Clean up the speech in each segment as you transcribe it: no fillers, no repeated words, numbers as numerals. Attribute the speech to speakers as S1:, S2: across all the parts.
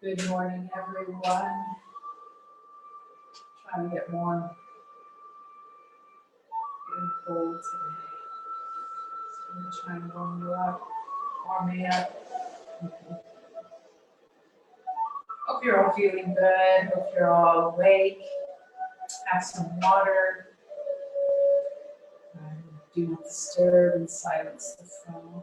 S1: Good morning, everyone. Trying to get warm. Getting cold today. So I'm trying to warm you up, warm me up. Hope you're all feeling good. Hope you're all awake. Have some water. Do not disturb and silence the phone.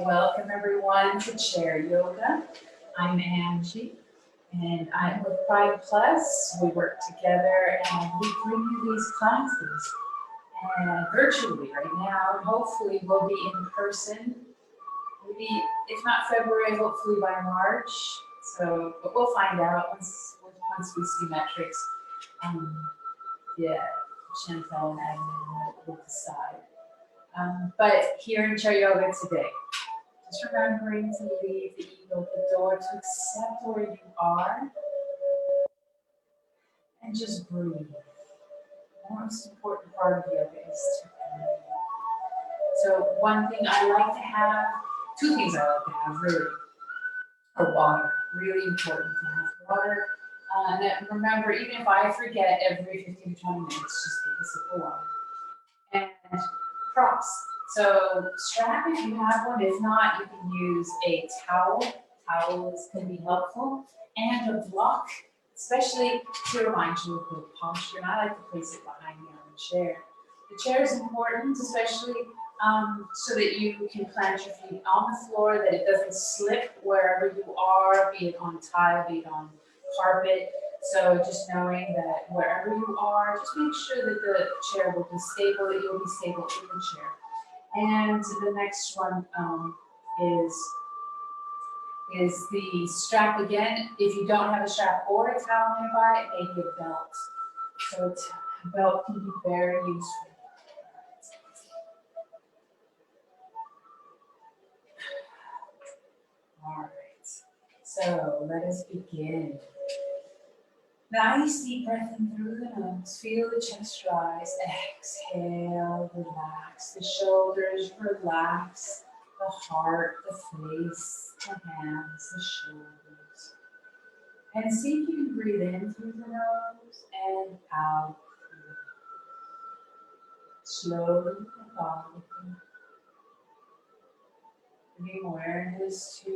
S1: Welcome everyone to Chair Yoga. I'm Angie and I'm with Primeplus. We work together and we bring you these classes virtually right now. Hopefully we'll be in person, maybe if not February, hopefully by March. So, but we'll find out once we see metrics. Yeah, Chantel and Agnes will decide. But here in Chair Yoga today, just remembering to leave the ego at the door, to accept where you are, and just breathe. The most important part of yoga is to breathe. So one thing I like to have, two things I like to have really, are water. Really important to have water. And then remember, even if I forget every 15 to 20 minutes, just take a sip of water. And props. So strap if you have one. If not, you can use a towel. Towels can be helpful. And a block, especially to remind you of good posture. And I like to place it behind me on the chair. The chair is important, especially so that you can plant your feet on the floor, that it doesn't slip wherever you are, be it on tile, be it on carpet. So just knowing that wherever you are, just make sure that the chair will be stable, that you'll be stable in the chair. And the next one is the strap again. If you don't have a strap or a towel nearby, maybe a belt. So a belt can be very useful. All right, so let us begin. Nice deep breath in through the nose. Feel the chest rise. Exhale, relax the shoulders, relax the heart, the face, the hands, the shoulders. And see if you can breathe in through the nose and out through the nose. Slowly and methodically. Bringing awareness to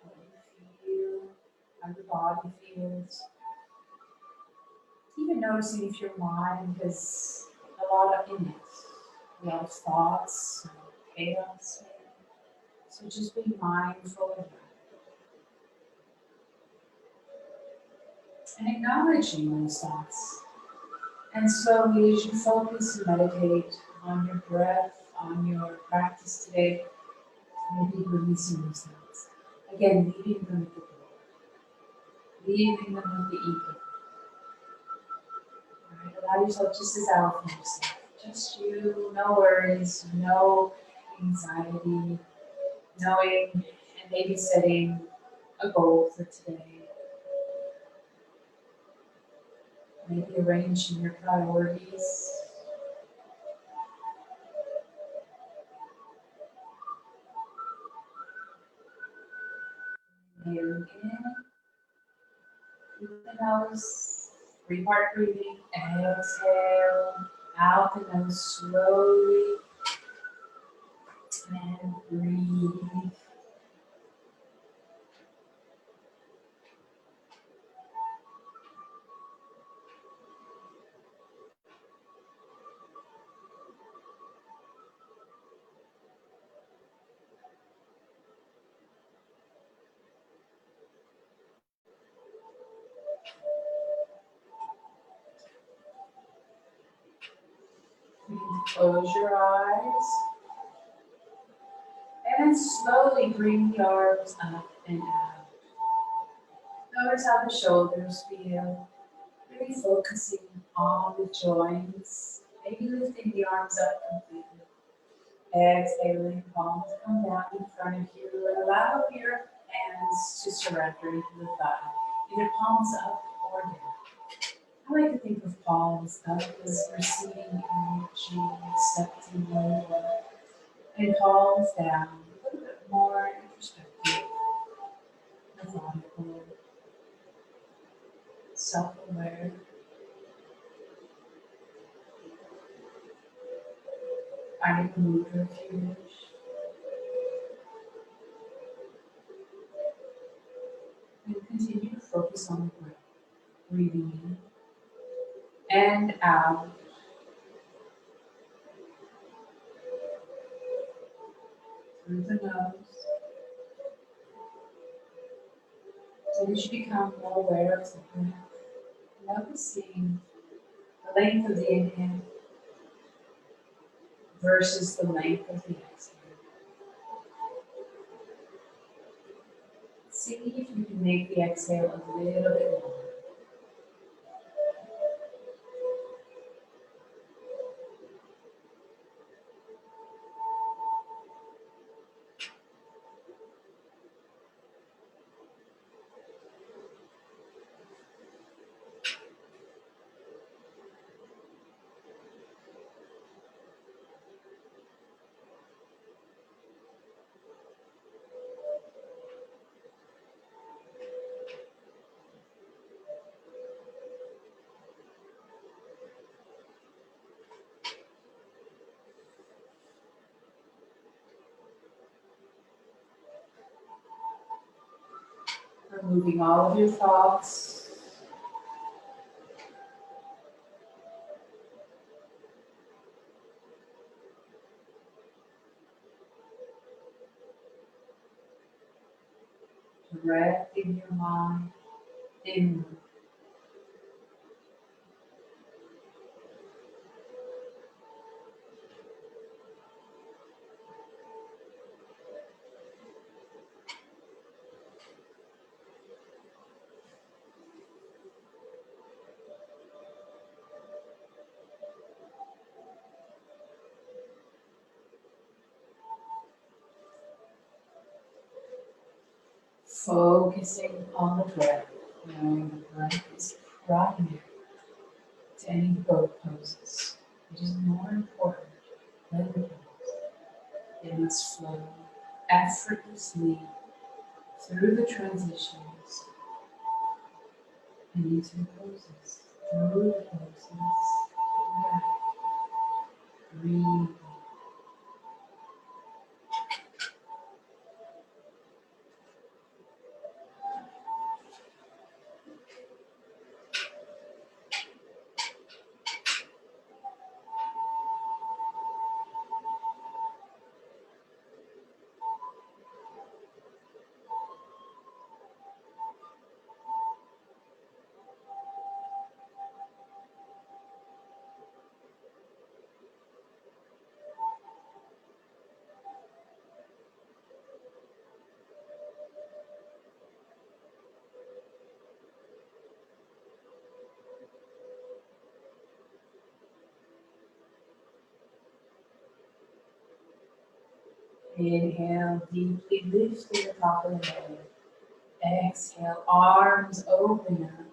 S1: what you feel, how your body feels. Even noticing if your mind has a lot in it, a lot of thoughts, chaos. So just be mindful of that. And acknowledging those thoughts. And slowly as you focus and meditate on your breath, on your practice today, maybe releasing those thoughts. Again, leaving them at the door. Leaving them with the ego. Right, allow yourself just as out for yourself. Just you, no worries, no anxiety, knowing and maybe setting a goal for today. Maybe arranging your priorities. Here again. Through the nose, 3-part breathing. Exhale, out the nose slowly. And breathe. Close your eyes. then slowly bring the arms up and out. Notice how the shoulders feel. Really focusing on the joints. Maybe lifting the arms up completely. Exhaling, palms come down in front of you and allow your hands to surrender into the thigh. Either palms up or down. I like to think of palms up as receiving energy, accepting labor, and palms down, a little bit more introspective, methodical, self-aware. Finding a mudra if you wish. And continue to focus on the breath. Breathing in and out. Through the nose. So as you become more aware of the breath, noticing the length of the inhale versus the length of the exhale. See if you can make the exhale a little bit longer. Removing all of your thoughts. Directing your mind inward. Focusing on the breath, knowing the breath is primary to any boat poses. It is more important than the pose. It must flow effortlessly through the transitions and into the poses, through the poses, back, breathe. Inhale deeply, lifting the top of the head. Exhale, arms open up.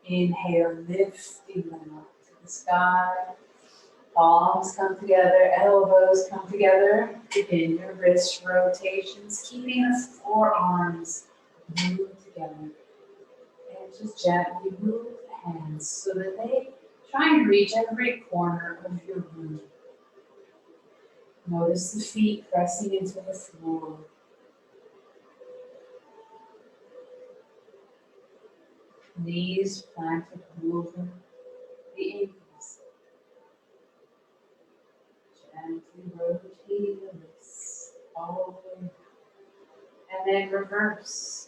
S1: Inhale, lifting them up to the sky. Palms come together, elbows come together. Begin your wrist rotations, keeping the forearms moved together. And just gently move the hands so that they try and reach every corner of your room. Notice the feet pressing into the floor. Knees planted over the ankles. Gently rotating the wrists all the way around. And then reverse.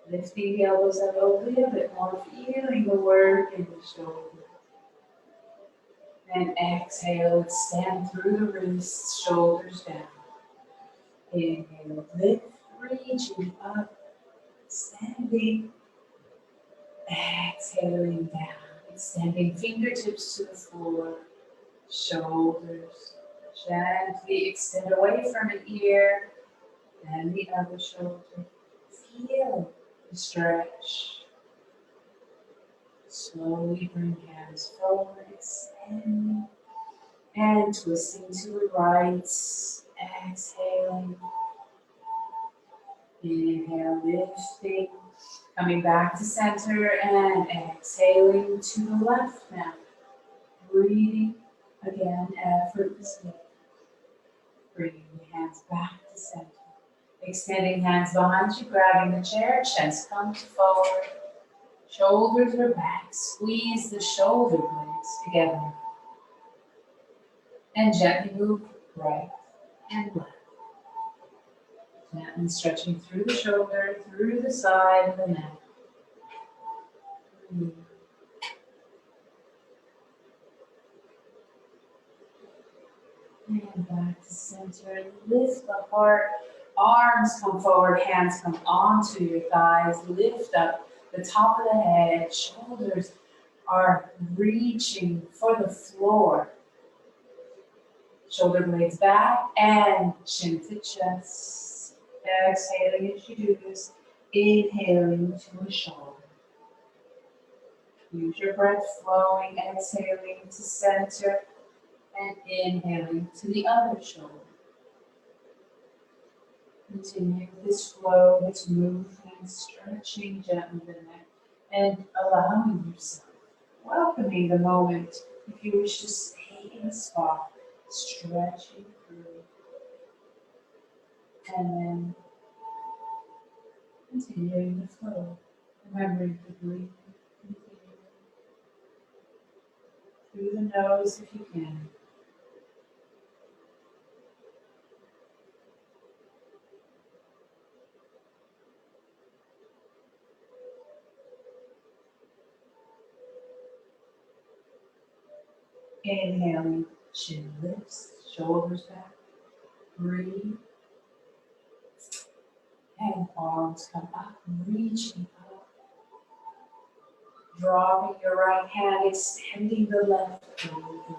S1: Lifting the elbows up a little bit more, feeling the work in the shoulder. And exhale, extend through the wrists, shoulders down. Inhale, lift, reaching up, extending. Exhaling down, extending fingertips to the floor, shoulders gently extend away from an ear, then the other shoulder. Feel the stretch. Slowly bring hands forward, extending and twisting to the right. Exhaling. Inhale, lifting, coming back to center and exhaling to the left now. Breathing again effortlessly. Bringing the hands back to center. Extending hands behind you, grabbing the chair, chest comes forward. Shoulders are back. Squeeze the shoulder blades together. And gently move right and left. Gently stretching through the shoulder, through the side of the neck. Breathe. And back to center. Lift the heart. Arms come forward, hands come onto your thighs. Lift up the top of the head. Shoulders are reaching for the floor. Shoulder blades back and chin to chest. Exhaling as you do this. Inhaling to a shoulder. Use your breath flowing, exhaling to center and inhaling to the other shoulder. Continue this flow, this movement, stretching gently the neck and allowing yourself, welcoming the moment. If you wish to stay in a spot, stretching through. And then continuing the flow, remembering to breathe. Through the nose if you can. Inhaling, chin lifts, shoulders back. Breathe. And arms come up, reaching up. Dropping your right hand, extending the left shoulder.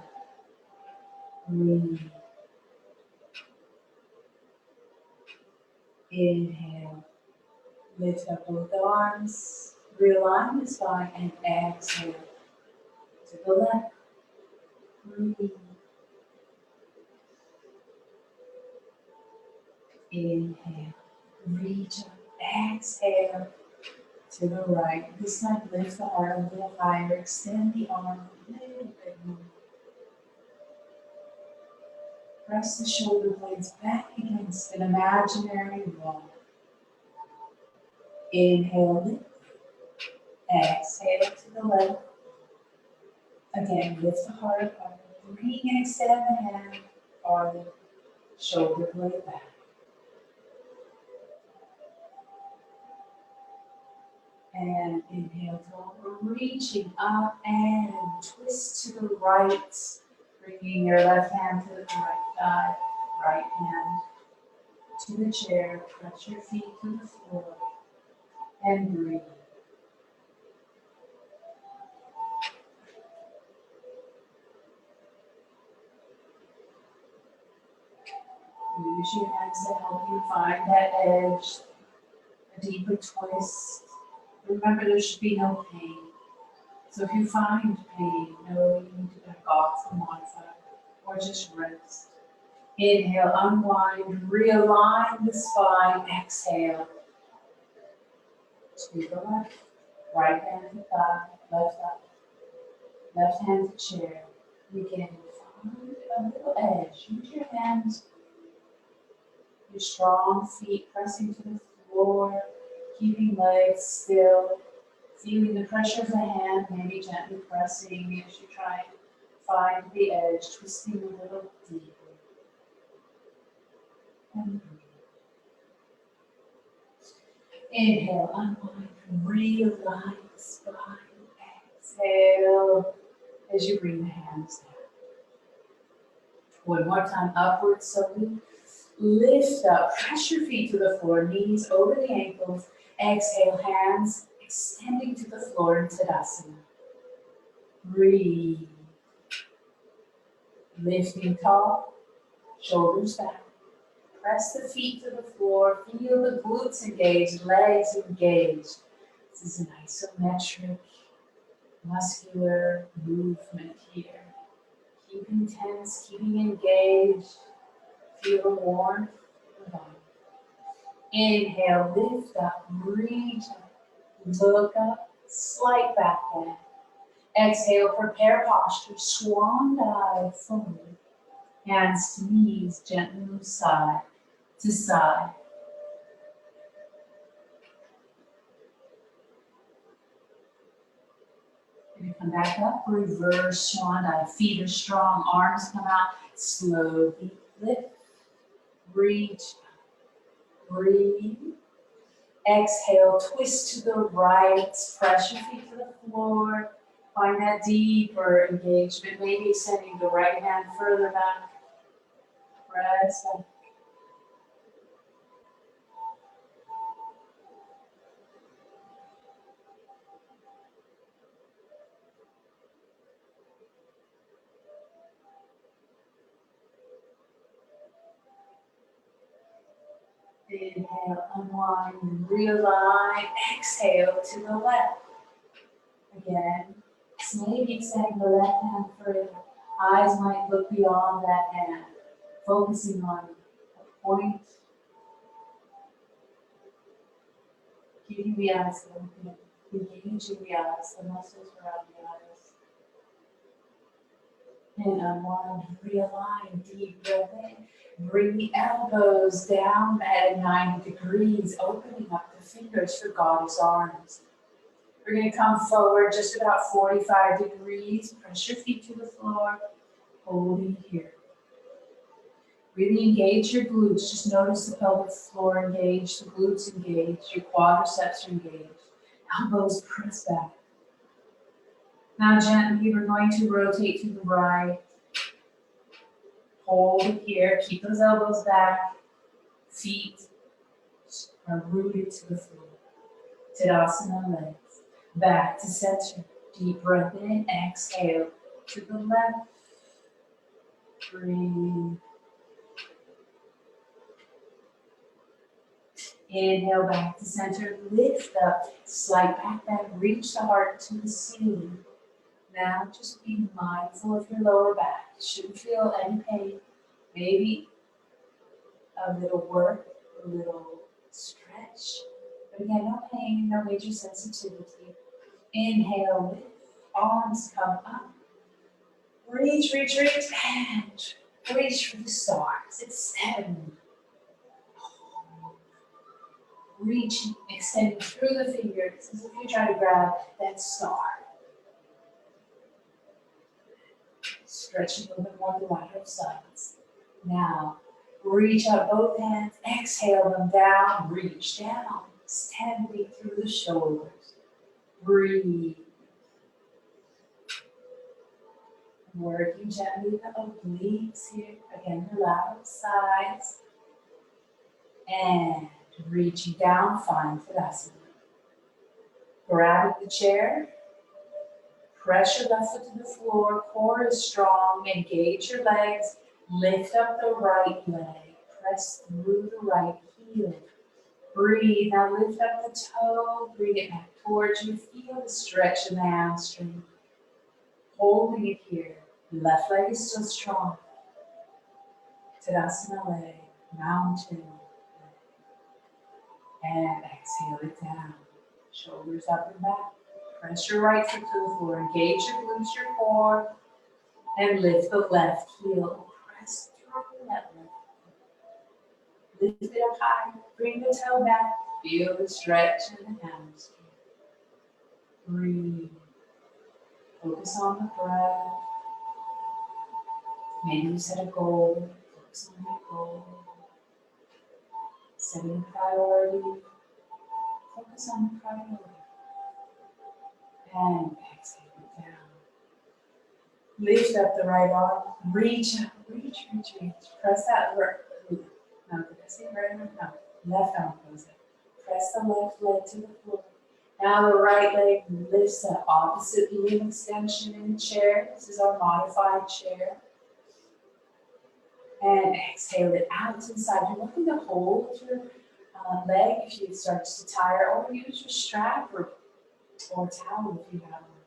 S1: Breathe. Inhale. Lift up both arms. Realign the spine and exhale to the left. Breathe. Inhale. Reach up. Exhale to the right. This time lift the heart a little higher. Extend the arm a little bit more. Press the shoulder blades back against an imaginary wall. Inhale, lift. Exhale to the left. Again, lift the heart apart. Bring and extend the hand farther. Shoulder blade back. And inhale, forward, reaching up and twist to the right. Bringing your left hand to the right thigh, right hand to the chair. Press your feet to the floor and breathe. Use your hands to help you find that edge, a deeper twist. Remember, there should be no pain. So if you find pain, know you need to back off from one side or just rest. Inhale, unwind, realign the spine. Exhale to the left. Right hand to thigh, left thigh. Left hand to chair. Begin to find a little edge. Use your hands. Your strong feet pressing to the floor, keeping legs still, feeling the pressure of the hand, maybe gently pressing as you try to find the edge, twisting a little deeper. And breathe. Inhale, unwind, realign the spine. Exhale as you bring the hands down. One more time, upward slowly. Lift up, press your feet to the floor, knees over the ankles. Exhale, hands extending to the floor in Tadasana. Breathe. Lifting tall, shoulders back. Press the feet to the floor, feel the glutes engaged, legs engaged. This is an isometric, muscular movement here. Keeping tense, keeping engaged. Feel the warmth of the body. Inhale, lift up, reach up, look up, slight back bend. Exhale, prepare posture, swan dive forward. Hands to knees, gently move side to side. You're gonna come back up, reverse swan dive. Feet are strong, arms come out, slowly lift, reach, breathe. Exhale, twist to the right, press your feet to the floor. Find that deeper engagement, maybe extending the right hand further back. Press back. Inhale, unwind, realign. Exhale to the left. Again, maybe extending the left hand further. Eyes might look beyond that hand, focusing on a point. Keeping the eyes open, engaging the eyes, the muscles around the eyes. And unwind, realign, deep breath in. Bring the elbows down at 90 degrees, opening up the fingers for goddess arms. We're going to come forward just about 45 degrees. Press your feet to the floor, holding here. Really engage your glutes. Just notice the pelvic floor engaged, the glutes engaged, your quadriceps are engaged. Elbows press back. Now gently, we're going to rotate to the right. Hold it here, keep those elbows back. Feet are rooted to the floor. Tadasana legs. Back to center. Deep breath in, exhale to the left. Breathe. Inhale back to center, lift up, slight back bend, reach the heart to the ceiling. Now just be mindful of your lower back. You shouldn't feel any pain. Maybe a little work, a little stretch. But again, no pain, no major sensitivity. Inhale, lift, arms come up. Reach, reach, reach, and reach for the stars. Extend. Reaching, extending through the fingers as if you're trying to grab that star. Stretching a little bit more the lateral sides. Now, reach out both hands, exhale them down, reach down, extending through the shoulders. Breathe. Working gently the obliques here. Again, the lateral sides. And reaching down, find Tadasana. Grab the chair. Press your left foot to the floor. Core is strong. Engage your legs. Lift up the right leg. Press through the right heel. Breathe. Now lift up the toe. Bring it back towards you. Feel the stretch in the hamstring. Holding it here. Left leg is still strong. Tadasana leg. Mountain. And exhale it down. Shoulders up and back. Press your right foot to the floor. Engage your glutes, your core. And lift the left heel. Press through that left heel. Lift it up high. Bring the toe back. Feel the stretch in the hamstring. Breathe. Focus on the breath. Maybe you set a goal. Focus on that goal. Setting a priority. Focus on the priority. And exhale it down. Lift up the right arm. Reach up. Reach, reach, reach. Press that no, did I say right arm? No, left arm goes in. Press the left leg to the floor. Now the right leg lifts up, opposite limb extension in the chair. This is our modified chair. And exhale it out to the side. You're looking to hold your leg if it starts to tire, or use your strap or towel if you have one.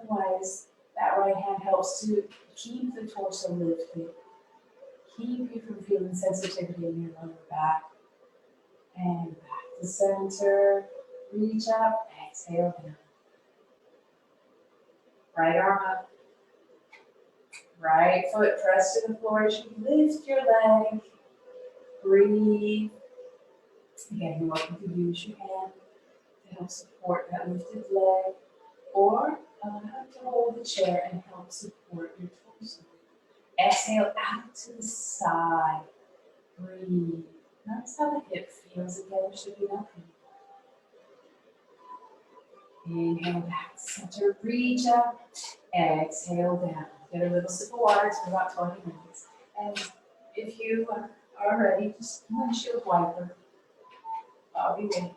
S1: Otherwise, that right hand helps to keep the torso lifted, keep you from feeling sensitivity in your lower back. And back to center, reach up, exhale down. Right arm up, right foot press to the floor as you lift your leg. Breathe. Again, you're welcome to use your hand to help support that lifted leg, or allow it to hold the chair and help support your torso. Exhale out to the side. Breathe. Notice how the hip feels again. There should be nothing. Inhale back, center, reach up, exhale down. Get a little sip of water, it's been about 20 minutes. And if you are ready, just windshield wiper. I'll be waiting.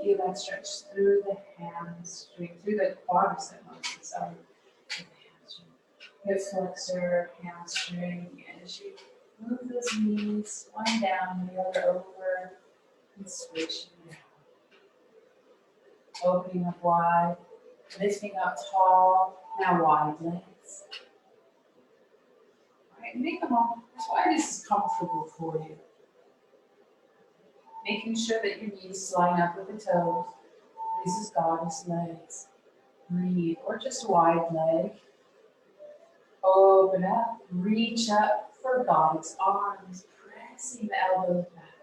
S1: Feel that stretch through the hamstring, through the quadricep muscle, sorry. Hip flexor, hamstring, as you move those knees, one down, the other over, and switching it out. Opening up wide, lifting up tall, now wide legs. All right, make them all as wide as is comfortable for you. Making sure that your knees line up with the toes. This is goddess legs. Breathe, or just wide leg. Open up, reach up for goddess arms, pressing the elbows back.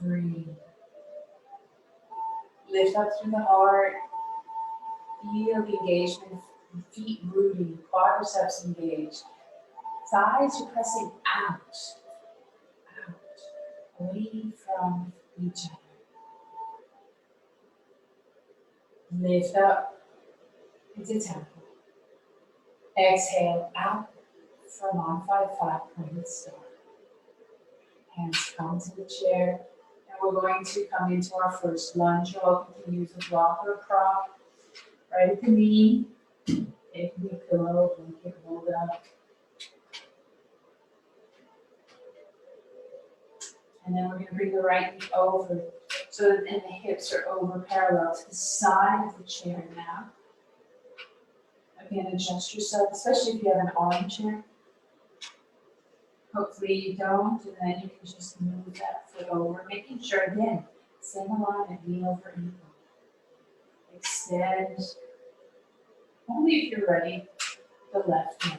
S1: Breathe. Lift up through the heart. Feel the engagement, feet rooting, quadriceps engaged. Thighs are pressing out, away from each other. Lift up into temple. Exhale out for modified 5-pointed star. Hands come to the chair, and we're going to come into our first lunge. You're welcome to use a block or a prop. Right at the knee, it can be a pillow, blanket, hold up. And then we're going to bring the right knee over so that the hips are over parallel to the side of the chair now. Again, adjust yourself, especially if you have an armchair. Hopefully you don't, and then you can just move that foot over, making sure, again, same alignment, knee over ankle. Extend, only if you're ready, the left leg.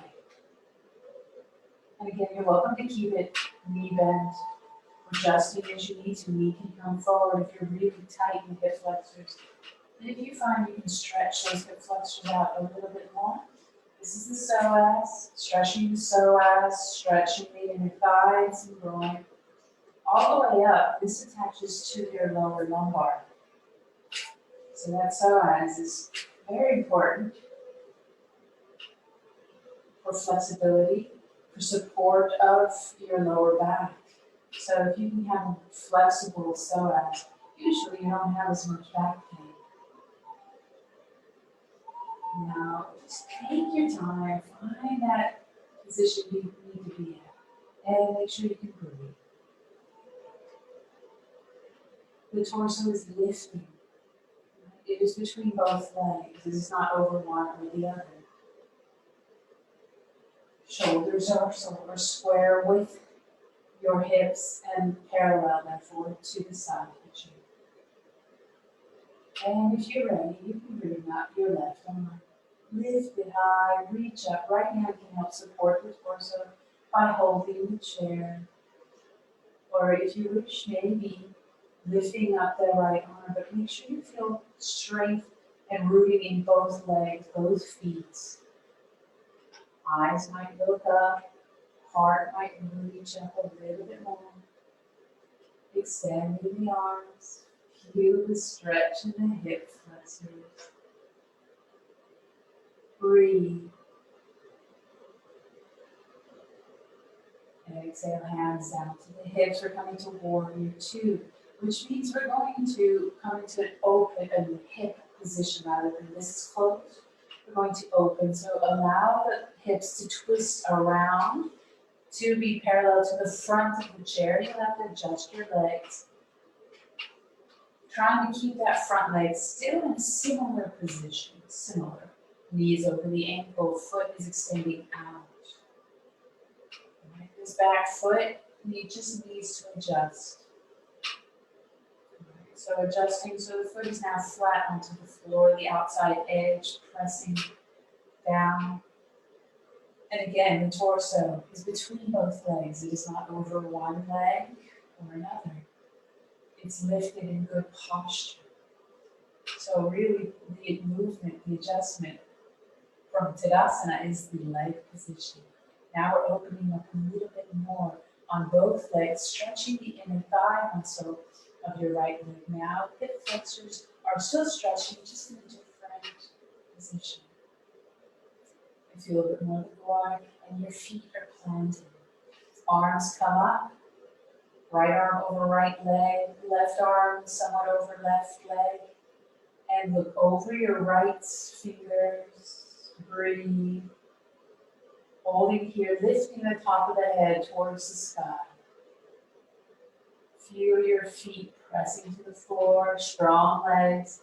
S1: And again, you're welcome to keep it knee bent, adjusting as you need to. Knee can come forward if you're really tight in the hip flexors. And if you find you can stretch those hip flexors out a little bit more, this is the psoas, stretching the psoas, stretching the inner thighs and groin. All the way up, this attaches to your lower lumbar. So that psoas is very important for flexibility, for support of your lower back. So if you can have a flexible psoas, usually you don't have as much back pain. Now, just take your time, find that position you need to be in, and make sure you can breathe. The torso is lifting. It is between both legs. It is not over one or the other. Shoulders are square with your hips and parallel, therefore, to the side of the chair. And if you're ready, you can bring up your left arm. Lift it high, reach up. Right hand can help support the torso by holding the chair. Or if you wish, maybe lifting up the right arm, but make sure you feel strength and rooting in both legs, both feet. Eyes might look up, heart might reach up a little bit more. Extending the arms, Feel the stretch in the hip flexors. Breathe. Exhale, hands down to the hips. We're coming to warrior two, which means we're going to come into an open and hip position rather than this is closed. We're going to open. So allow the hips to twist around to be parallel to the front of the chair. You'll have to adjust your legs. Trying to keep that front leg still in a similar position. Similar. Knees over the ankle, foot is extending out. This back foot just needs to adjust. So adjusting, so the foot is now flat onto the floor, the outside edge pressing down. And again, the torso is between both legs. It is not over one leg or another. It's lifted in good posture. So really the movement, the adjustment from Tadasana is the leg position. Now we're opening up a little bit more on both legs, stretching the inner thigh muscle of your right leg. Now hip flexors are still stretching, just in a different position. You feel a bit more of the groin, and your feet are planted. Arms come up, right arm over right leg, left arm somewhat over left leg, and look over your right fingers. Breathe. Holding here, lifting the top of the head towards the sky. Feel your feet pressing to the floor, strong legs.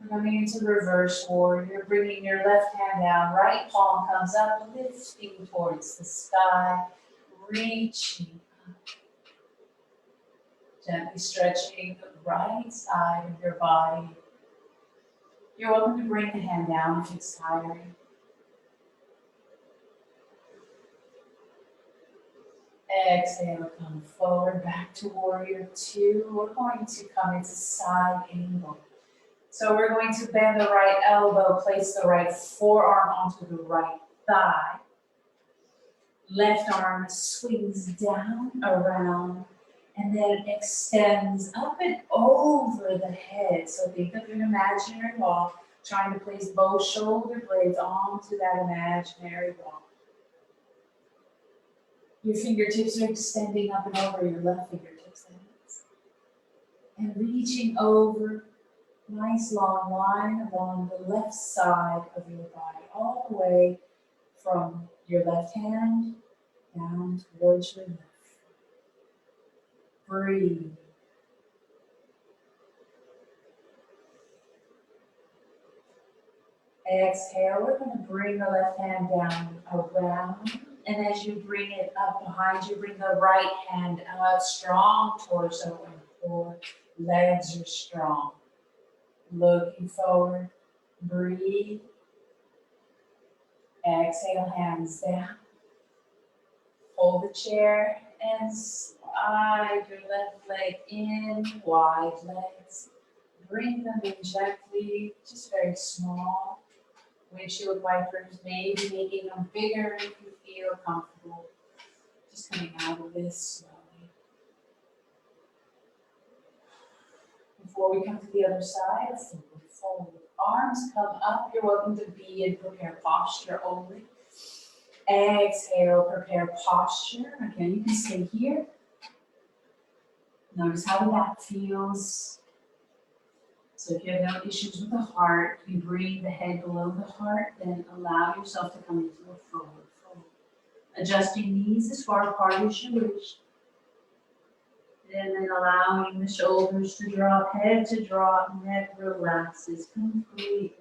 S1: Coming into reverse warrior, bringing your left hand down, right palm comes up, lifting towards the sky, reaching up. Gently stretching the right side of your body. You're welcome to bring the hand down if it's tiring. Exhale, come forward, back to warrior two. We're going to come into side angle. So we're going to bend the right elbow, place the right forearm onto the right thigh. Left arm swings down, around, and then extends up and over the head. So think of an imaginary wall, trying to place both shoulder blades onto that imaginary wall. Your fingertips are extending up and over your left fingertips. And reaching over, nice long line along the left side of your body, all the way from your left hand down towards your left. Breathe. Exhale, we're going to bring the left hand down around. And as you bring it up behind you, bring the right hand out, strong torso and core. Legs are strong. Looking forward. Breathe. Exhale, hands down. Hold the chair and slide your left leg in, wide legs. Bring them in gently, just very small. Windshield wipers, maybe making them bigger if you feel comfortable. Just coming out of this slowly. Before we come to the other side, forward. Arms come up. You're welcome to be in prepare posture only. Exhale, prepare posture. Again, you can stay here. Notice how the back feels. So if you have no issues with the heart, you bring the head below the heart, then allow yourself to come into a forward fold. Adjusting knees as far apart as you wish. And then allowing the shoulders to drop, head to drop, neck relaxes completely.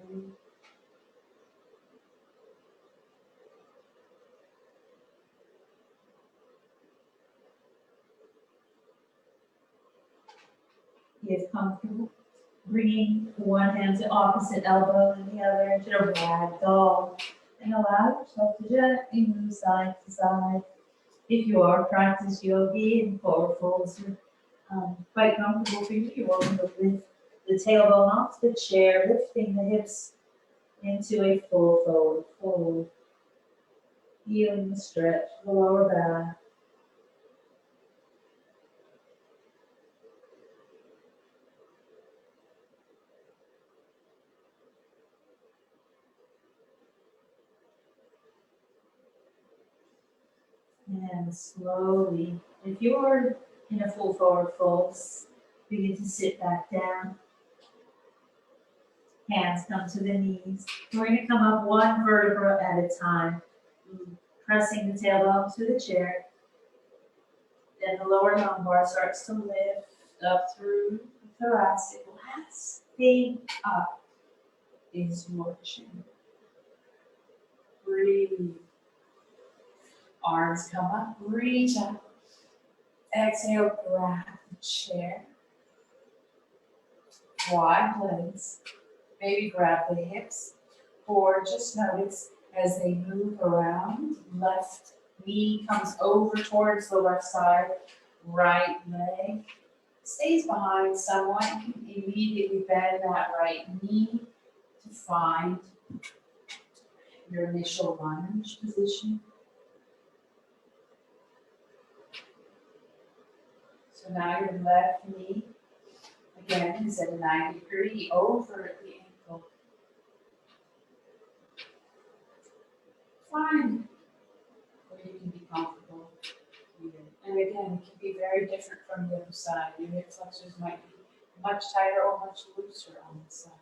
S1: Get comfortable. Bringing one hand to opposite elbow and the other into a rag doll. And allow yourself to gently move side to side. If you are practice yogi and forward folds are quite comfortable for you, you're welcome to lift the tailbone off the chair, lifting the hips into a full forward fold. Feeling the stretch of the lower back.
S2: And slowly, if you're in a full forward fold, begin to sit back down. Hands come to the knees. We're going to come up one vertebra at a time, pressing the tailbone to the chair. Then the lower lumbar starts to lift up through the thoracic. Last thing up is your chin. Breathe. Arms come up, reach up. Exhale, grab the chair. Wide legs. Maybe grab the hips. Or just notice as they move around. Left knee comes over towards the left side. Right leg stays behind somewhat. You can immediately bend that right knee to find your initial lunge position. So now your left knee, again, is at a 90-degree over the ankle. Find where you can be comfortable here. And again, it can be very different from the other side. Your hip flexors might be much tighter or much looser on the side.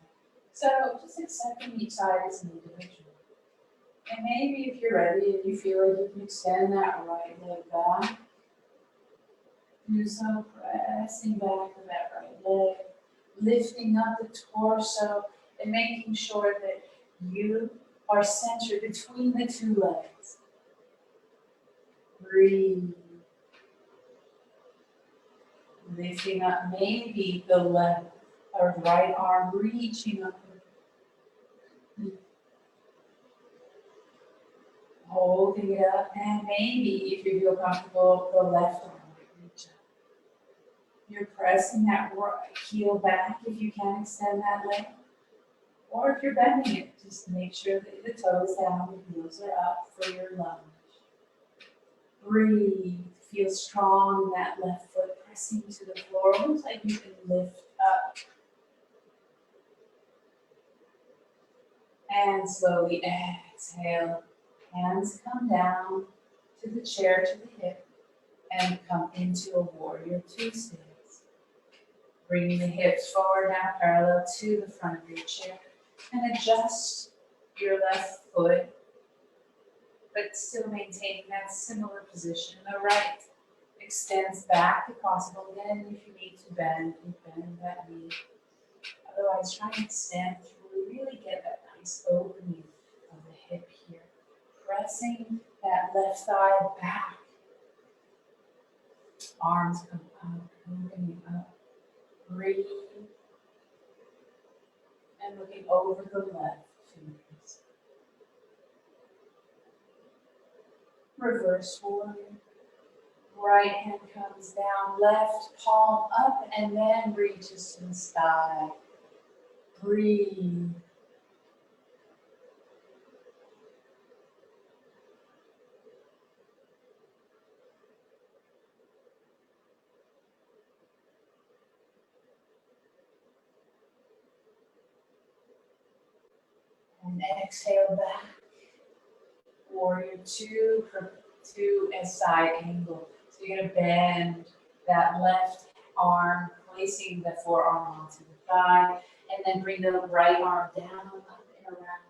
S2: So just accepting each side as an individual. And maybe if you're ready and you feel like you can extend that right leg back, do so, pressing back with that right leg, lifting up the torso and making sure that you are centered between the two legs. Breathe. Lifting up maybe the left or right arm, reaching up. Holding it up, and maybe if you feel comfortable, the left arm might reach up. You're pressing that heel back if you can extend that leg. Or if you're bending it, just make sure that the toes down, the heels are up for your lunge. Breathe. Feel strong in that left foot pressing to the floor. Almost like you can lift up. And slowly exhale. Hands come down to the chair, to the hip, and come into a warrior two stance. Bringing the hips forward now, parallel to the front of your chair, and adjust your left foot, but still maintaining that similar position. The right extends back if possible. Then if you need to bend, you bend that knee. Otherwise, try and extend through, really get that nice opening of the hip here. Pressing that left thigh back. Arms come up, opening up. Breathe. And looking over the left fingers. Reverse warrior. Right hand comes down, left palm up, and then reaches to the sky. Breathe. And exhale back. Warrior two to a side angle. So you're going to bend that left arm, placing the forearm onto the thigh, and then bring the right arm down, up and around,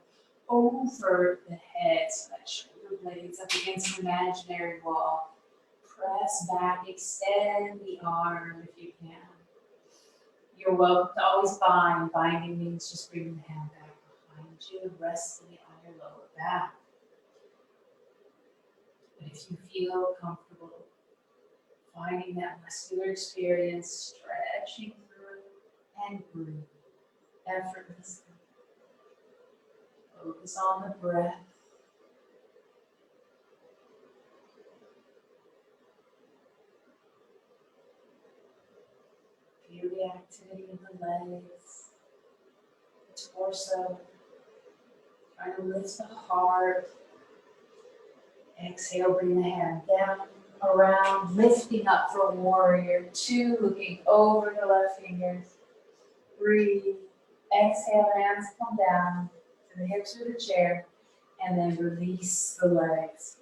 S2: over the head, so that shoulder blades up against an imaginary wall. Press back, extend the arm if you can. You're welcome to always bind. Binding means just bringing the hand back behind you, resting it on your lower back. But if you feel comfortable, finding that muscular experience, stretching through and breathe effortlessly. Focus on the breath. Feel the activity in the legs, the torso. Try to lift the heart. Exhale, bring the hand down, around, lifting up for warrior two, looking over the left fingers. Breathe. Exhale, hands come down to the hips of the chair, and then release the legs.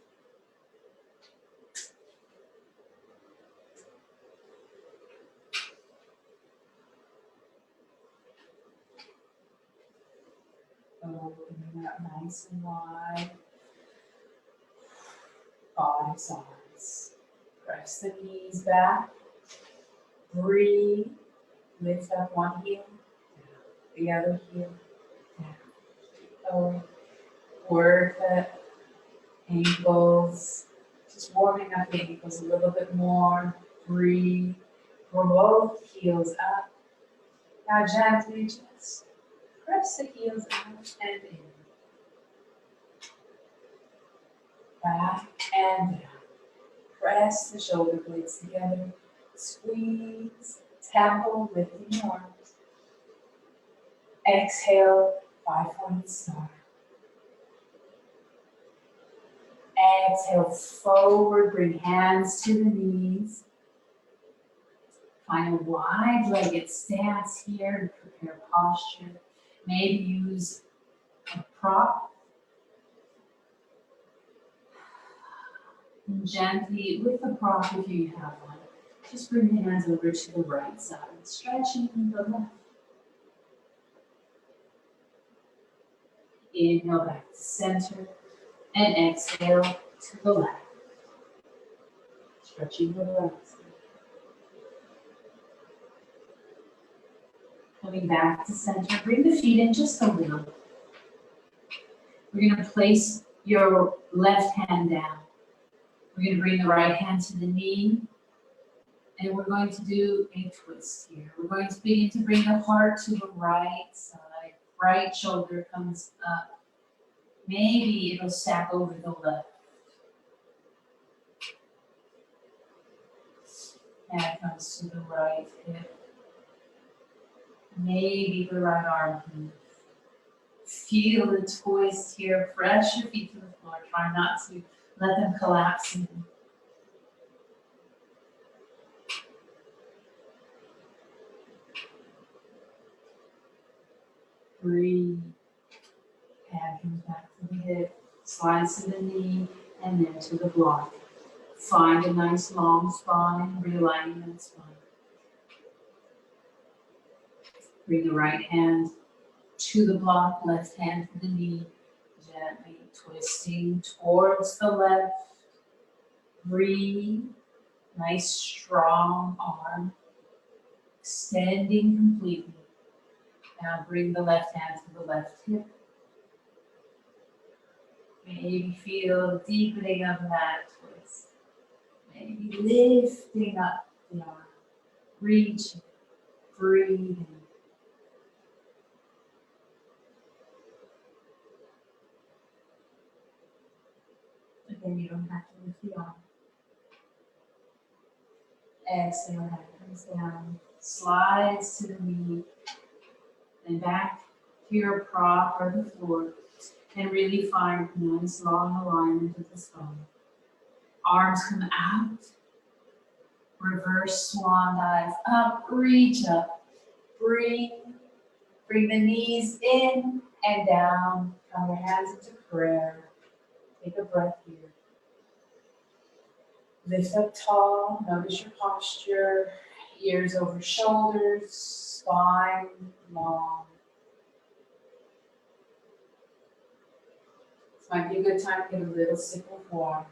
S2: Opening up nice and wide. Body size. Press the knees back. Breathe. Lift up one heel. The other heel. Down. Forward. Work the ankles. Just warming up the ankles a little bit more. Breathe. Roll both heels up. Now gently just press the heels out and in. Back and down. Press the shoulder blades together. Squeeze. Temple lifting your arms. Exhale, 5-point star. Exhale, forward, bring hands to the knees. Find a wide-legged stance here to prepare posture. Maybe use a prop. And gently, with the prop if you have one, just bring the hands over to the right side, stretching the left. Inhale back to center, and exhale to the left. Stretching the right side. Coming back to center, bring the feet in just a little. We're going to place your left hand down. We're going to bring the right hand to the knee, and we're going to do a twist here. We're going to begin to bring the heart to the right side. Right shoulder comes up. Maybe it'll stack over the left. Hand comes to the right hip. Maybe the right arm can feel the twist here. Press your feet to the floor. Try not to let them collapse in. Breathe. Hand comes back to the hip, slides to the knee, and then to the block. Find a nice long spine, realigning that spine. Bring the right hand to the block, left hand to the knee, gently twisting towards the left. Breathe. Nice strong arm, extending completely. Now bring the left hand to the left hip. Maybe feel deepening of that twist. Maybe lifting up the arm. Reach, breathing. Again, you don't have to lift the arm. Exhale, head comes down, slides to the knee, then back to your prop or the floor, and really find nice long alignment of the spine. Arms come out, reverse swan dive, up, reach up, bring the knees in and down, come your hands into prayer, take a breath here. Lift up tall, notice your posture, ears over shoulders, spine long. This might be a good time to get a little sip of water.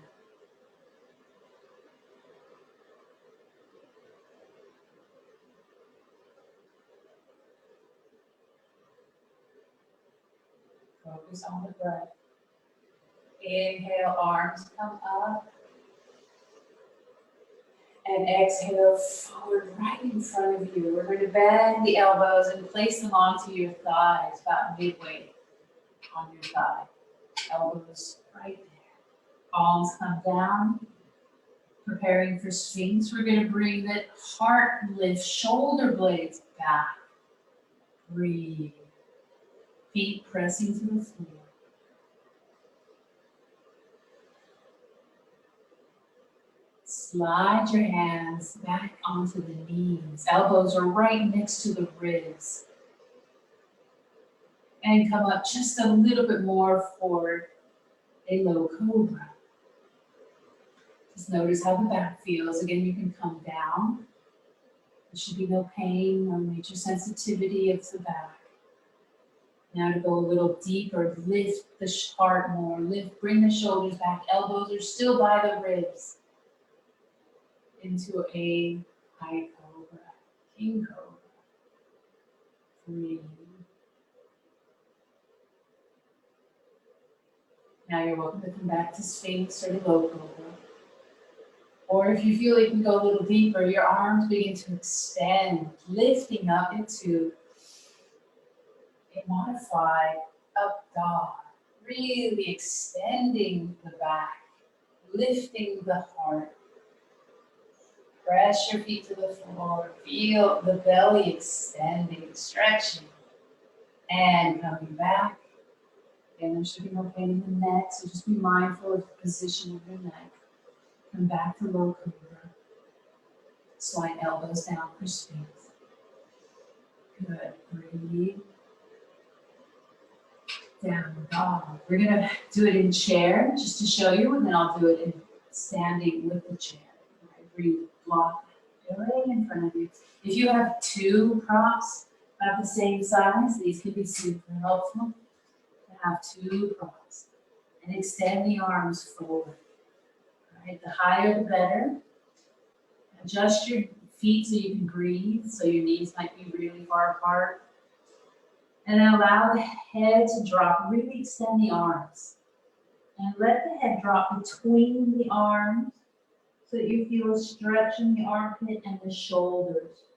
S2: Focus on the breath. Inhale, arms come up. And exhale, forward right in front of you. We're going to bend the elbows and place them onto your thighs, about midway on your thigh. Elbows right there. Palms come down. Preparing for Sphinx. We're going to bring that heart lift, shoulder blades back. Breathe. Feet pressing to the floor. Slide your hands back onto the knees. Elbows are right next to the ribs. And come up just a little bit more for a low cobra. Just notice how the back feels. Again, you can come down. There should be no pain, no major sensitivity of the back. Now to go a little deeper, lift the heart more, bring the shoulders back, elbows are still by the ribs. Into a high cobra, king cobra. Breathe. Now you're welcome to come back to Sphinx or low cobra. Or if you feel you can go a little deeper, your arms begin to extend, lifting up into a modified up dog. Really extending the back, lifting the heart. Press your feet to the floor. Feel the belly extending, stretching. And coming back. Again, there should be no pain in the neck, so just be mindful of the position of your neck. Come back to low cobra. Slide elbows down for Sphinx. Good. Breathe. Down dog. We're going to do it in chair just to show you, and then I'll do it in standing with the chair. Right? Breathe. Block right in front of you. If you have two props about the same size, these can be super helpful. Have two props. And extend the arms forward. Right? The higher the better. Adjust your feet so you can breathe, so your knees might be really far apart. And then allow the head to drop. Really extend the arms. And let the head drop between the arms so that you feel a stretch in the armpit and the shoulders.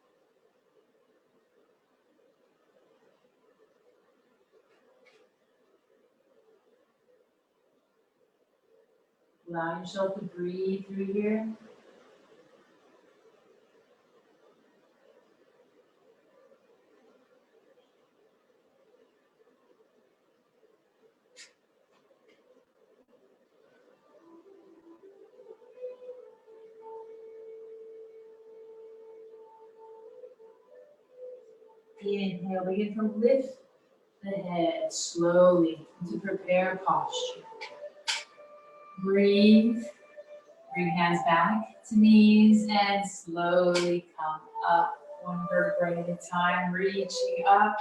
S2: Allow yourself to breathe through here. Inhale, begin to lift the head slowly into prepare posture. Breathe, bring hands back to knees and slowly come up. One vertebrae at a time, reaching up.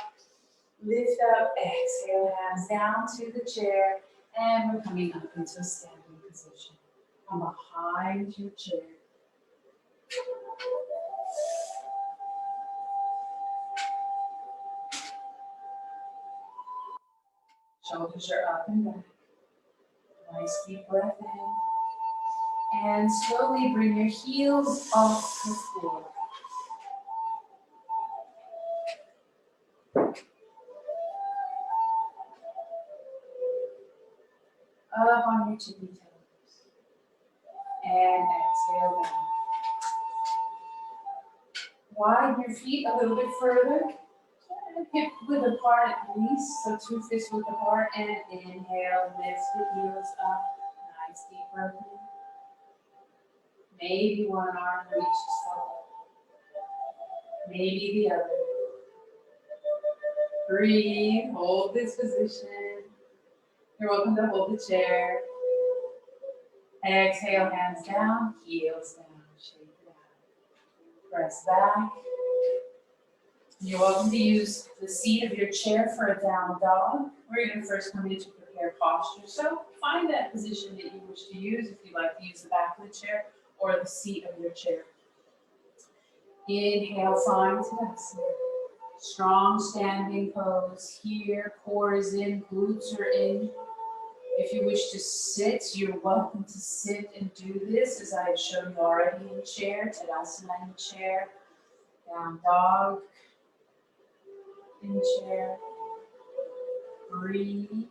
S2: Lift up, exhale, hands down to the chair, and we're coming up into a standing position. Come behind your chair. Shoulders are up and back. Nice deep breath in. And slowly bring your heels off the floor. Up on your tippy toes. And exhale down. Widen your feet a little bit further. Hip width apart at least, so 2 fists width apart. And inhale, lift the heels up. Nice deep breath in. Maybe one arm reaches forward. Maybe the other. Breathe, hold this position. You're welcome to hold the chair. Exhale, hands down, heels down, shake it out. Press back. You're welcome to use the seat of your chair for a down dog. We're going to first come into prepare posture. So find that position that you wish to use, if you'd like to use the back of the chair or the seat of your chair. Inhale, find Tadasana. Strong standing pose here, core is in, glutes are in. If you wish to sit, you're welcome to sit and do this, as I have shown you already in chair, Tadasana in chair, down dog, in chair. Breathe.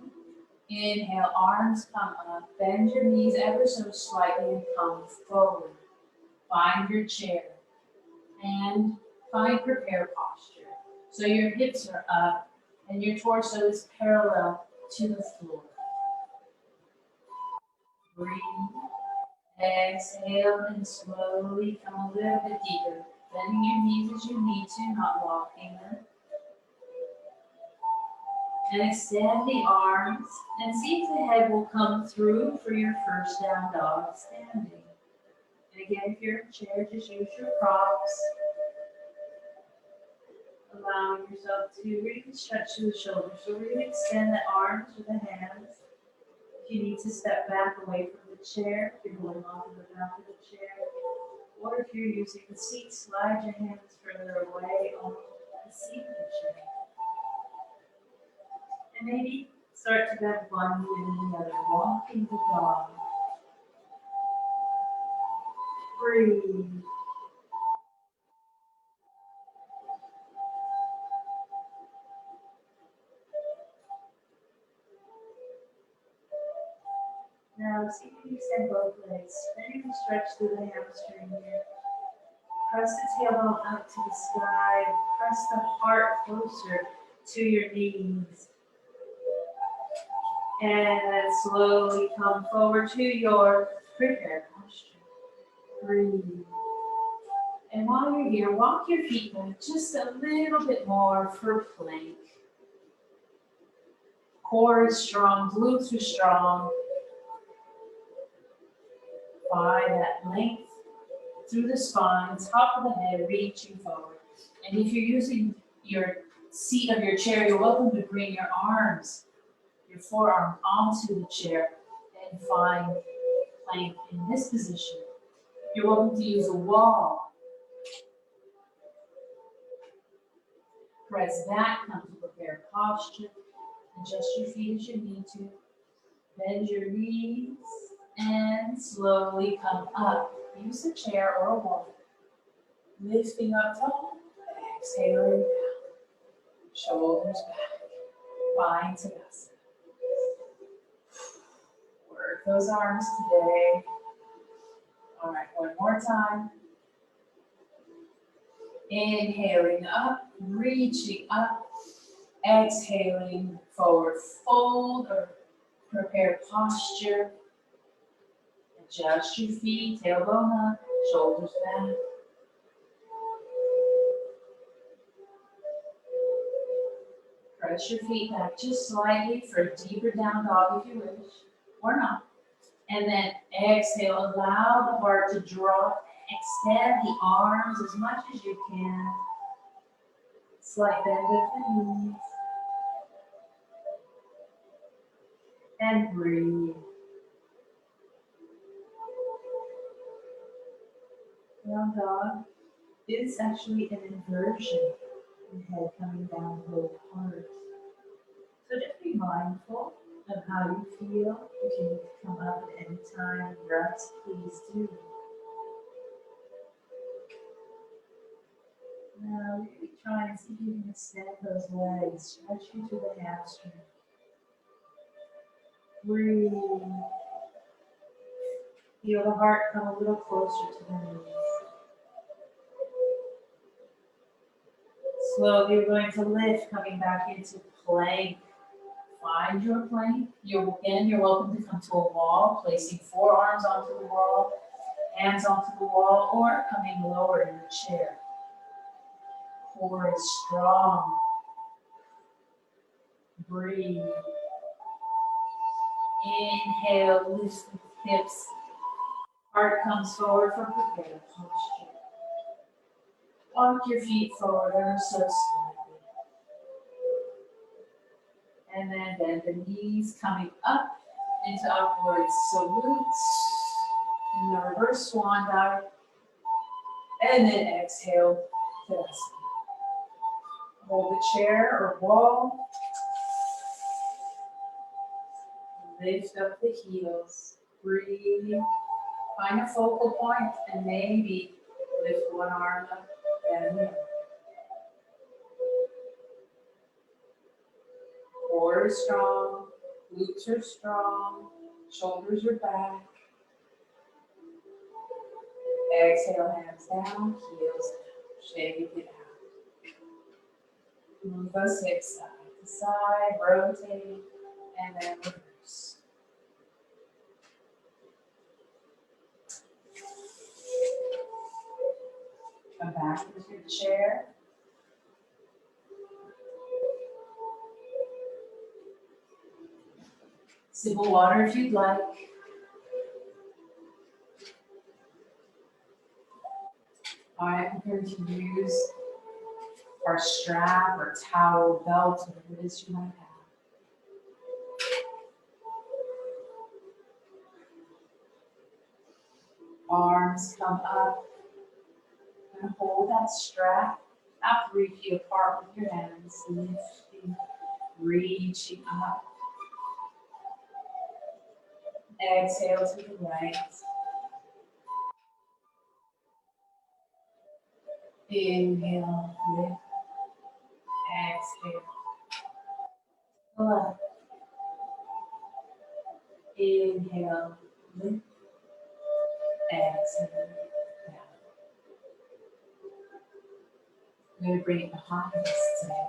S2: Inhale, arms come up, bend your knees ever so slightly and come forward. Find your chair and find prepare posture. So your hips are up and your torso is parallel to the floor. Breathe. Exhale and slowly come a little bit deeper. Bending your knees as you need to, not locking them. And extend the arms and see if the head will come through for your first down dog standing. And again, if you're in chair, just use your props. allowing yourself to really stretch through the shoulders. So really extend the arms or the hands. If you need to step back away from the chair, if you're holding onto the back of the chair, or if you're using the seat, slide your hands further away on the seat of the chair. And maybe start to bend one knee and the other, walking the dog. Breathe. Now, see if you can extend both legs. Really stretch through the hamstring here. Press the tailbone up to the sky. Press the heart closer to your knees. And then slowly come forward to your prepared posture. Breathe. And while you're here, walk your feet back just a little bit more for plank. Core is strong, glutes are strong. Find that length through the spine, top of the head, reaching forward. And if you're using your seat of your chair, you're welcome to bring your arms, your forearm onto the chair and find plank in this position. You're welcome to use a wall. Press back, come to prepared posture. Adjust your feet as you need to. Bend your knees and slowly come up. Use a chair or a wall. Lifting up tall, exhaling down. Shoulders back. Find Tadasana. Work those arms today. All right, one more time. Inhaling up, reaching up. Exhaling, forward fold or prepare posture. Adjust your feet, tailbone up, shoulders back. Press your feet back just slightly for a deeper down dog if you wish, or not. And then exhale, allow the heart to drop. Extend the arms as much as you can. Slight bend of the knees. And breathe. Down dog is actually an inversion. The head coming down both hearts. So just be mindful of how you feel. If you need to come up at any time, breaths, please do. Now really try and see if you can extend those legs, stretch you to the hamstring. Breathe. Feel the heart come a little closer to the knees. Slowly you're going to lift, coming back into plank. Find your plank. You're welcome to come to a wall, placing forearms onto the wall, hands onto the wall, or coming lower in the chair. Core is strong. Breathe. Inhale, lift the hips. Heart comes forward for prepared posture. Walk your feet forward ever so slightly. And then bend the knees, coming up into upward salutes. In the reverse swan dive. And then exhale, Tadasana. Hold the chair or wall. Lift up the heels. Breathe. Find a focal point and maybe lift one arm up and the other. Core is strong, glutes are strong, shoulders are back. Exhale, hands down, heels down. Shake it out. Move those hips side to side, rotate, and then reverse. Come back into your chair. Sip of water if you'd like. All right, we're going to use our or a strap or towel, belt, whatever it is you might have. Arms come up and hold that strap about 3 feet apart with your hands, lifting, reaching up. Exhale to the right. Inhale, lift. Exhale. Left. Inhale, lift. Exhale. Down. I'm going to bring it behind us today.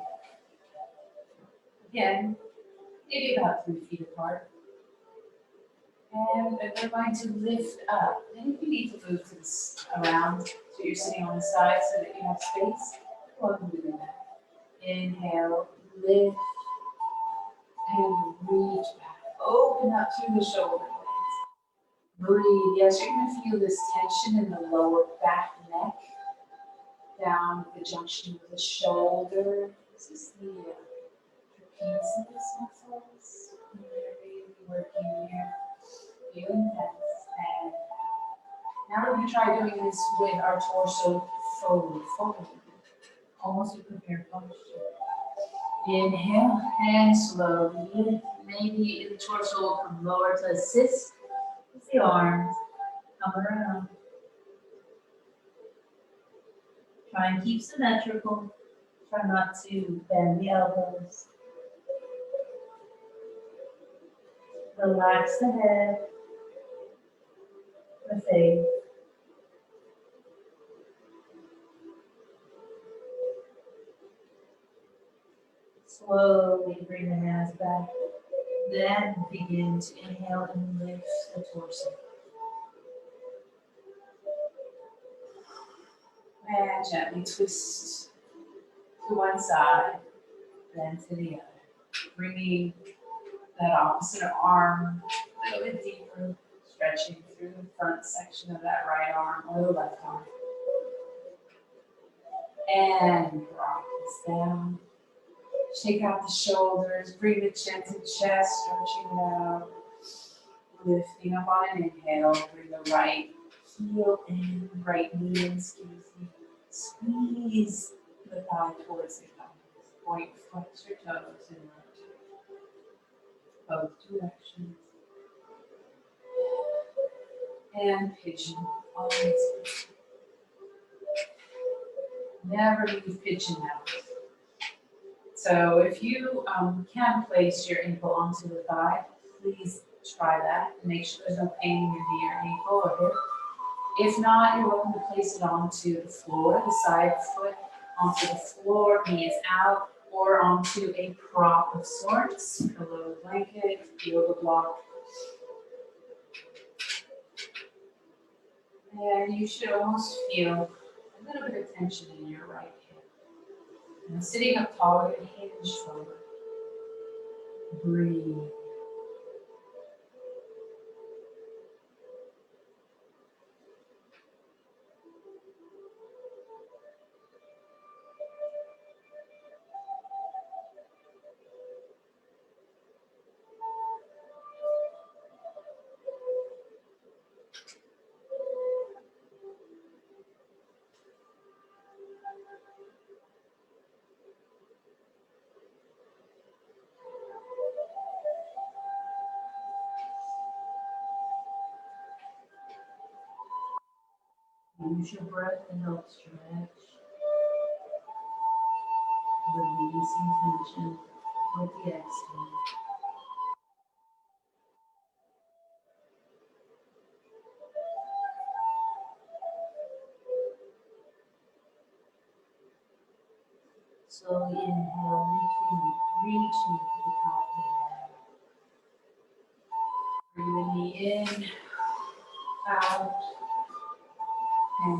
S2: Again, maybe about 3 feet apart. And we're going to lift up. And if you need to move to this around, so you're sitting on the side so that you have space, go ahead and do that. Inhale, lift, and reach back. Open up through the shoulder blades. Breathe. Yes, you're going to feel this tension in the lower back neck, down at the junction of the shoulder. This is the trapezius muscles. They're really working here. Feel intense. And now we're going to try doing this with our torso forward, almost a prepared posture. Inhale and slowly lift. Maybe the torso will come lower to assist with the arms. Come around. Try and keep symmetrical. Try not to bend the elbows. Relax the head, the face. Slowly bring the hands back. Then begin to inhale and lift the torso. And gently twist to one side, then to the other. Bringing that opposite arm a little bit deeper, stretching through the front section of that right arm or the left arm. And drop this down. Shake out the shoulders, bring the chin to chest, stretching it out. Lifting up on an inhale, bring the right heel in, right knee in, excuse me. Squeeze the thigh towards the pelvis. Point, flex your toes and rotate. Both directions. And pigeon, always pigeon. Never leave pigeon out. So if you can place your ankle onto the thigh, please try that and make sure there's no pain in your knee or ankle or hip. If not, you're welcome to place it onto the floor, the side foot onto the floor, knees out, or onto a prop of sorts, pillow, blanket, yoga block. And you should almost feel a little bit of tension in your right hip. And sitting up taller, hinge forward. Breathe. Use your breath to help stretch, releasing tension with the exhale. Slowly inhale, reaching to the top of the head. Bring the knee in, out, and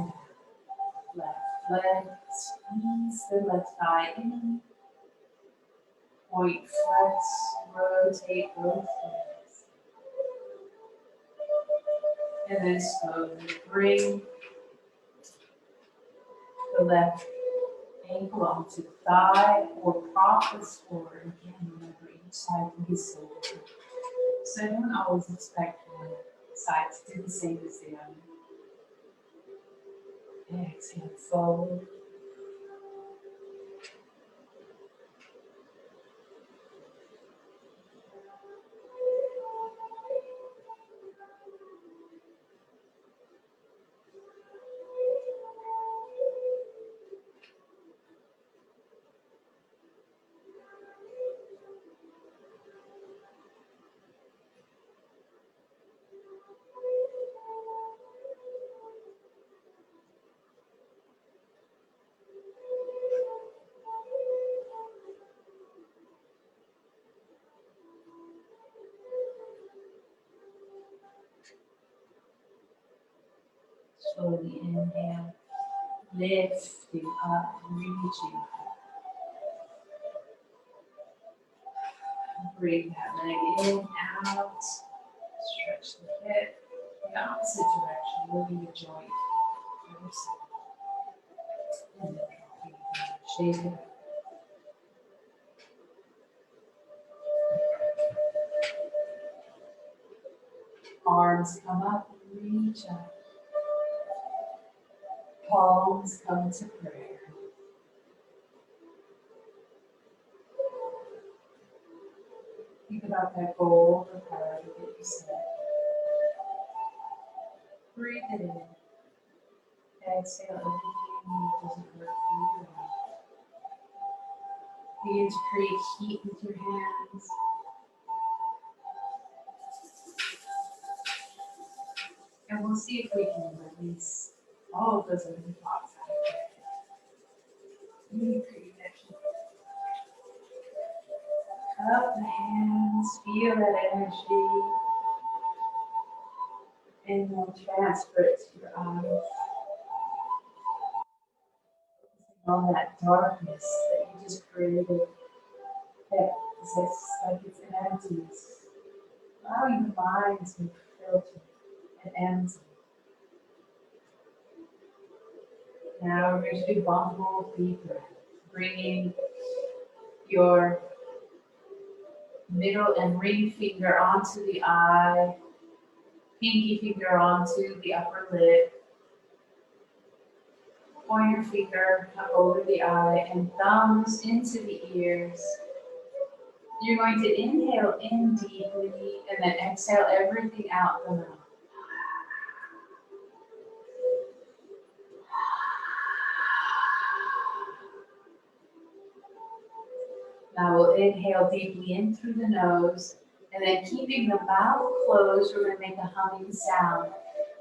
S2: left leg. Squeeze the left thigh in. Point, flex, rotate both legs. And then slowly bring the left ankle onto the thigh, or prop this forward. Again, remember each side can be so different. So I don't always expect one side to do the same as the other. Exhale, fold. Slowly inhale, lifting up, reaching. Bring that leg in, out. Stretch the hip, the opposite direction, moving the joint. Other side. And then dropping it down, shake it up. Arms come up, reach up. Palms come to prayer. Think about that goal or priority that you set. Breathe it in. Exhale everything that doesn't work for you. Begin to create heat with your hands. And we'll see if we can release all of those little thoughts out of your head. Really create that heat. Cup the hands, feel that energy. And we'll transfer it to your eyes. On that darkness that you just created, that exists like it's an emptiness. Allowing the mind to filter and empty. Now we're going to do bumble deeper, bringing your middle and ring finger onto the eye, pinky finger onto the upper lip, pointer finger up over the eye, and thumbs into the ears. You're going to inhale in deeply and then exhale everything out the mouth. Now we'll inhale deeply in through the nose, and then keeping the mouth closed, we're going to make a humming sound.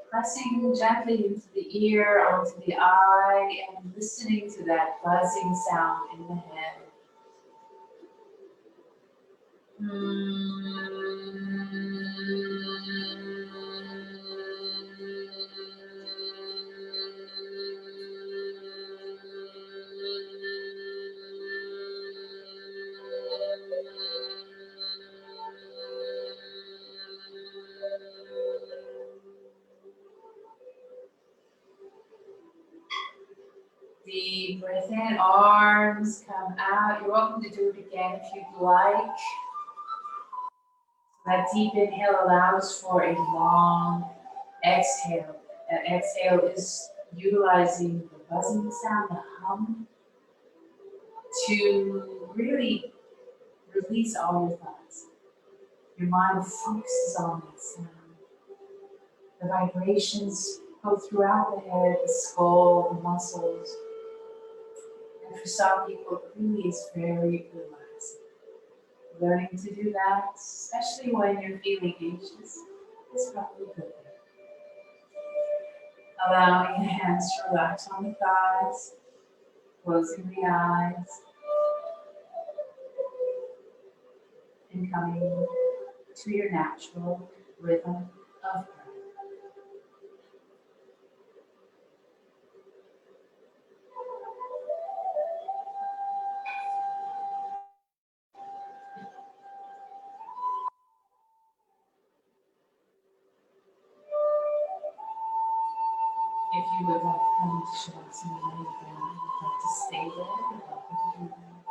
S2: Pressing gently into the ear, onto the eye, and listening to that buzzing sound in the head. Deep breath in, arms come out. You're welcome to do it again if you'd like. That deep inhale allows for a long exhale. That exhale is utilizing the buzzing sound, the hum, to really release all your thoughts. Your mind focuses on that sound. The vibrations go throughout the head, the skull, the muscles. And for some people, it really is very relaxing. Learning to do that, especially when you're feeling anxious, is probably good. Allowing the hands to relax on the thighs, closing the eyes, and coming to your natural rhythm of breath. If you would like to come into Shavasana laying down, you'd like to stay there, you're welcome to do that.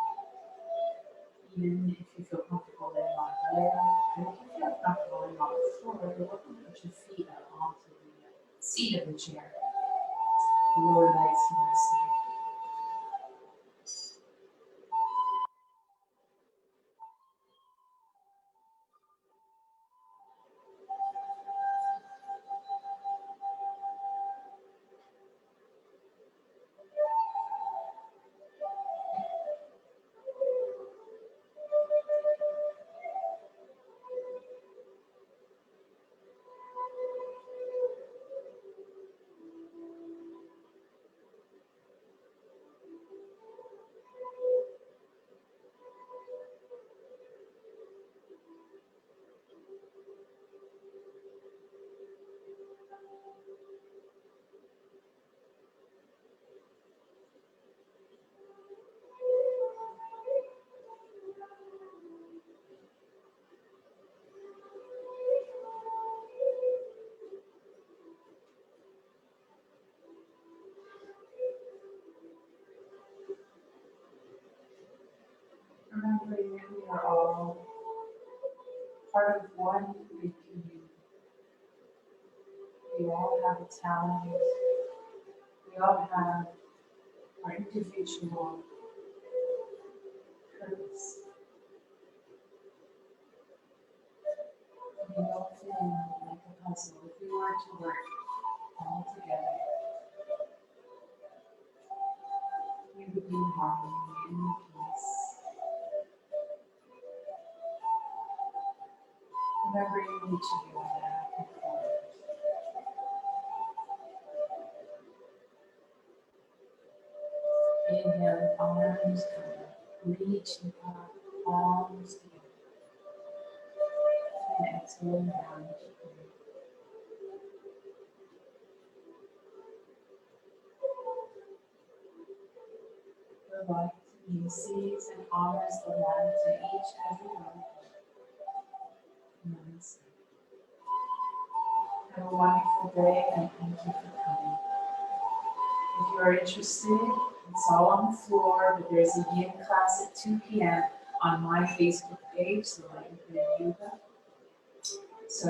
S2: Even if you feel comfortable laying on a bed, and if you feel comfortable laying on the floor, you're welcome to put your feet up onto the seat of the chair. The lower legs can rest there. Remembering that we are all part of one big community. We all have a talent. We all have our individual purpose. We all fit in like a puzzle. If we were to work all together, we would be in harmony and in peace. Remembering each of you are back and forth. Inhale, arms come, reaching up, palms together. And exhaling down into the earth. The light in sees and honors the light in each and every one. Namaste. Have a wonderful day and thank you for coming. If you are interested, it's all on the floor, but there's a yin class at 2 p.m. on my Facebook page, the Light Within Yoga. So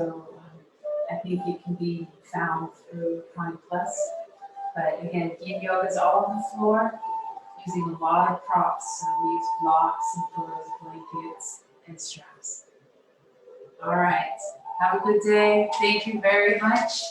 S2: I think it can be found through Primeplus. But again, yin yoga is all on the floor, using a lot of props. So we use blocks and pillows, blankets, and straps. All right, have a good day. Thank you very much.